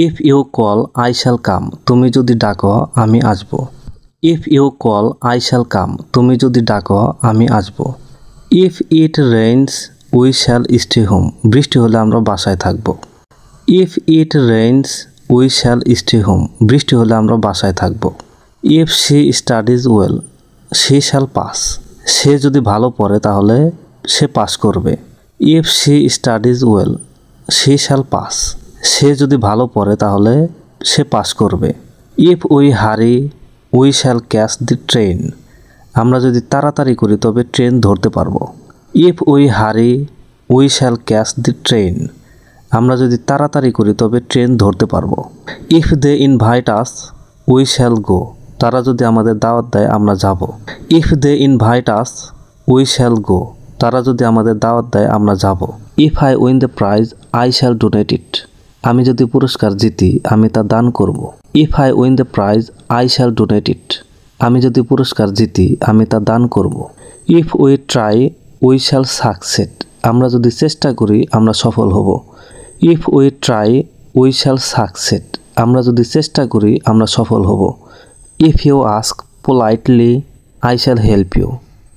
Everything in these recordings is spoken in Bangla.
If you call I shall come, তুমি যদি ডাকো আমি আসব। If you call I shall come, তুমি যদি ডাকো আমি আসব। If it rains we shall stay home, বৃষ্টি হলে আমরা বাসায় থাকব। If it rains we shall stay home, বৃষ্টি হলে আমরা বাসায় থাকব। If she studies well she shall pass, সে যদি ভালো পড়ে তাহলে সে পাস করবে। If she studies well she shall pass, সে যদি ভালো পড়ে তাহলে সে পাস করবে। If we hurry we shall catch the train, আমরা যদি তাড়াতাড়ি করি তবে ট্রেন ধরতে পারবো। If we hurry we shall catch the train, আমরা যদি তাড়াতাড়ি করি তবে ট্রেন ধরতে পারবো। If they invite us we shall go, তারা যদি আমাদের দাওয়াত দেয় আমরা যাব। If they invite us we shall go, তারা যদি আমাদের দাওয়াত দেয় আমরা যাব। If I win the prize I shall donate it, আমি যদি পুরস্কার জিতি আমি তা দান করব। If I win the prize I shall donate it, আমি যদি পুরস্কার জিতি আমি তা দান করব। If we try we shall succeed, আমরা যদি চেষ্টা করি আমরা সফল হব। If we try we shall succeed, আমরা যদি চেষ্টা করি আমরা সফল হব। If you ask politely I shall help you,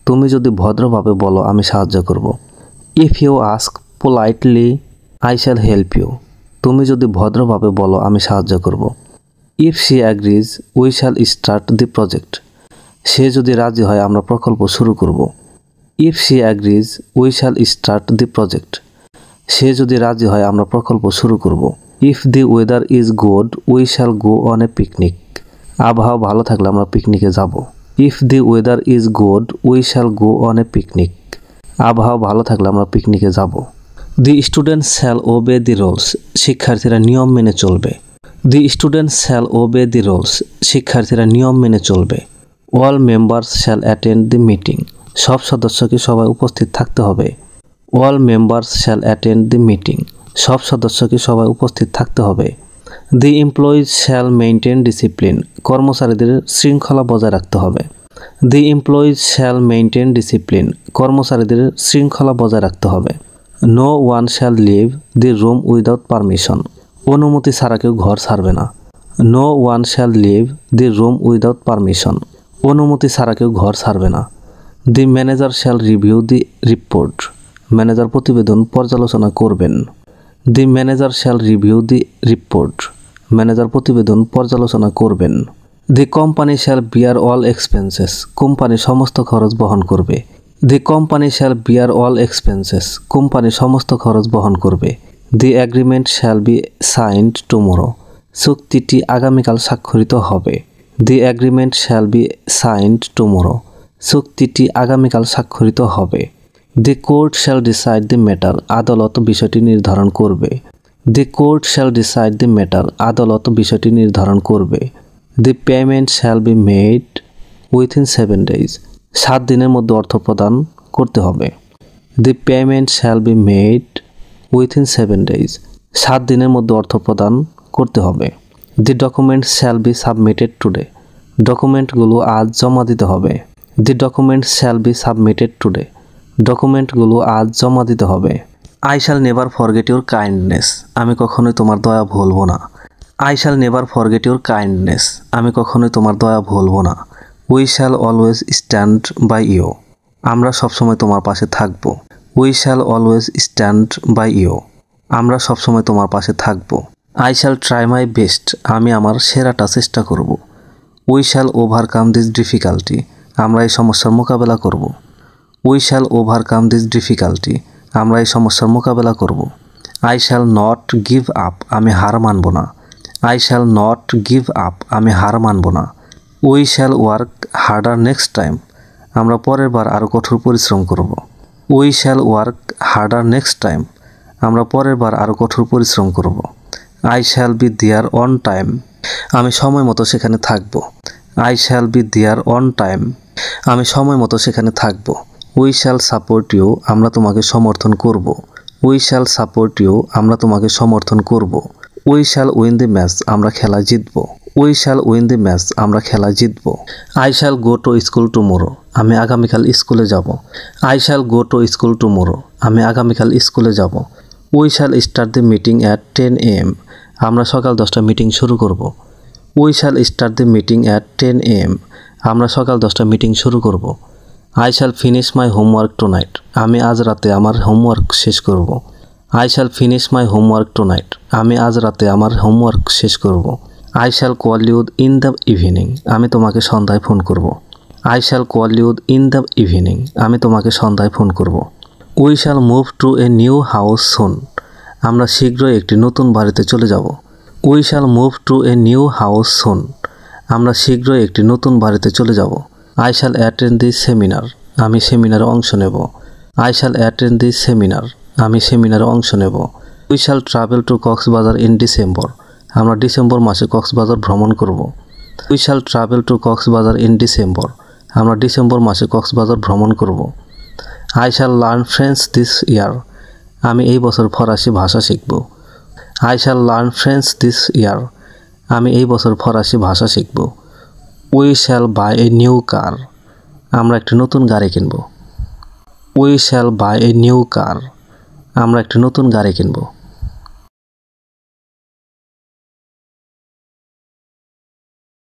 তুমি যদি ভদ্রভাবে বলো আমি সাহায্য করব। If you ask politely I shall help you, তুমি যদি ভদ্রভাবে বলো আমি সাহায্য করব। If she agrees we shall start the project, সে যদি রাজি হয় আমরা প্রকল্প শুরু করব। If she agrees we shall start the project, সে যদি রাজি হয় আমরা প্রকল্প শুরু করব। If the weather is good we shall go on a picnic, আবহাওয়া ভালো থাকলে আমরা পিকনিকে যাব। If the weather is good we shall go on a picnic, আবহাওয়া ভালো থাকলে আমরা পিকনিকে যাব। The students shall obey the rules, শিক্ষার্থীরা নিয়ম মেনে চলবে। The students shall obey the rules, শিক্ষার্থীরা নিয়ম মেনে চলবে। All members shall attend the meeting, সব সদস্যকে সবাই উপস্থিত থাকতে হবে। All members shall attend the meeting, সব সদস্যকে সবাই উপস্থিত থাকতে হবে। The employees shall maintain discipline, কর্মচারীদের শৃঙ্খলা বজায় রাখতে হবে। The employees shall maintain discipline, কর্মচারীদের শৃঙ্খলা বজায় রাখতে হবে। No one shall leave the room without permission, অনুমতি ছাড়া কেউ ঘর ছাড়বে না। No one shall leave the room without permission, অনুমতি ছাড়া কেউ ঘর ছাড়বে না। The manager shall review the report, manager প্রতিবেদন পর্যালোচনা করবেন। The manager shall review the report, manager প্রতিবেদন পর্যালোচনা করবেন। The company shall bear all expenses, company সমস্ত খরচ বহন করবে। The company shall bear all expenses, company সমস্ত খরচ বহন করবে। The agreement shall be signed tomorrow, চুক্তিটি আগামীকাল স্বাক্ষরিত হবে। The agreement shall be signed tomorrow, চুক্তিটি আগামীকাল স্বাক্ষরিত হবে। The court shall decide the matter, আদালত বিষয়টি নির্ধারণ করবে। The court shall decide the matter, আদালত বিষয়টি নির্ধারণ করবে। The payment shall be made within 7 days, 7 দিনের মধ্যে অর্থ প্রদান করতে হবে। The payment shall be made within 7 days, 7 দিনের মধ্যে অর্থ প্রদান করতে হবে। The document shall be submitted today, ডকুমেন্টগুলো আজ জমা দিতে হবে। The document shall be submitted today, ডকুমেন্টগুলো আজ জমা দিতে হবে। I shall never forget your kindness, আমি কখনোই তোমার দয়া ভুলবো না। I shall never forget your kindness, আমি কখনোই তোমার দয়া ভুলবো না। We shall always stand by you, আমরা সবসময় তোমার পাশে থাকব। We shall always stand by you, আমরা সবসময় তোমার পাশে থাকব। I shall try my best, আমি আমার সেরাটা চেষ্টা করব। We shall overcome this difficulty, আমরা এই সমস্যার মোকাবেলা করব। We shall overcome this difficulty, আমরা এই সমস্যার মোকাবেলা করব। I shall not give up, আমি হার মানব না। I shall not give up, আমি হার মানব না। We shall work harder next time, আমরা পরের বার আরও কঠোর পরিশ্রম করব। We shall work harder next time, আমরা পরের বার আরও কঠোর পরিশ্রম করব। I shall be there on time, আমি সময় মতো সেখানে থাকব। I shall be there on time, আমি সময় মতো সেখানে থাকব। উই শ্যাল সাপোর্ট ইউ, আমরা তোমাকে সমর্থন করব। উই শ্যাল সাপোর্ট ইউ, আমরা তোমাকে সমর্থন করব। We shall win the match, আমরা খেলা জিতব। We shall win the match, আমরা খেলা জিতব। I shall go to school tomorrow, আমি আগামীকাল স্কুলে যাব। I shall go to school tomorrow, আমি আগামীকাল স্কুলে যাব। We shall start the meeting at 10 AM, আমরা সকাল 10টা মিটিং শুরু করব। We shall start the meeting at 10 AM। আমরা সকাল 10টা মিটিং শুরু করব। I shall finish my homework tonight. আমি আজ রাতে আমার হোমওয়ার্ক শেষ করব। I shall finish my homework tonight. আমি আজ রাতে আমার হোমওয়ার্ক শেষ করব। I shall call you in the evening. আমি তোমাকে সন্ধ্যায় ফোন করব। I shall call you in the evening. আমি তোমাকে সন্ধ্যায় ফোন করব। We shall move to a new house soon. আমরা শীঘ্রই একটি নতুন বাড়িতে চলে যাব। We shall move to a new house soon. আমরা শীঘ্রই একটি নতুন বাড়িতে চলে যাব। I shall attend this seminar. আমি সেমিনারে অংশ নেব। I shall attend this seminar. আমি সেমিনারে অংশ নেব। We shall travel to Cox's Bazar in December. আমরা ডিসেম্বর মাসে কক্সবাজার ভ্রমণ করব। We shall travel to Cox's Bazar in December. আমরা ডিসেম্বর মাসে কক্সবাজার ভ্রমণ করব। I shall learn French this ইয়ার। আমি এই বছর ফরাসি ভাষা শিখব। I shall learn French this ইয়ার। আমি এই বছর ফরাসি ভাষা শিখব। We shall buy a new car. আমরা একটি নতুন গাড়ি কিনব। We shall buy a new car. আমরা একটি নতুন গাড়ি কিনব।